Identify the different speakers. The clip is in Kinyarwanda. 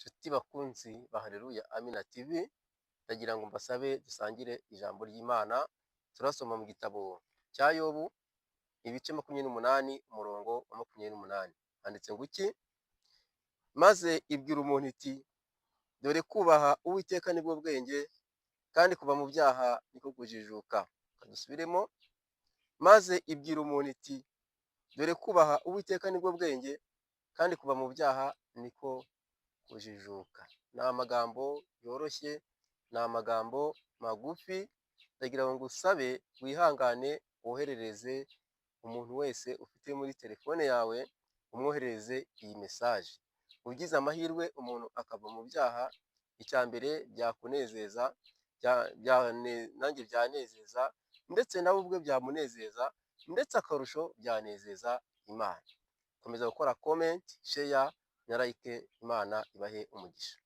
Speaker 1: Nshuti bakunzi ba Haleluya Amina TV, ndagira ngo mbasabe dusangire ijambo ry'Imana. Turasoma mu gitabo cya Yobu ibice 28 umurongo wa 28. Handitse ngo iki? Maze ibwira umuntu iti dore kubaha Uwiteka nibwo bwenge, kandi kuva mu byaha niko kujijuka. Kadusubiremo. Maze ibwira umuntu iti dore kubaha Uwiteka nibwo bwenge, kandi kuva mu byaha niko kujijuka. Ni amagambo yoroshye, ni amagambo magufi. Ndagira ngo ngusabe wihangane woherereze umuntu wese ufite muri telefone yawe, umwoherereze iyi message. Ugize amahirwe umuntu akava mu byaha, icya mbere byakunezeza, nanjye byanezeza, ndetse nawe ubwe byamunezeza, ndetse akarusho byanezeza Imana. Komeza gukora comment, share na like. Imana ibahe umugisha.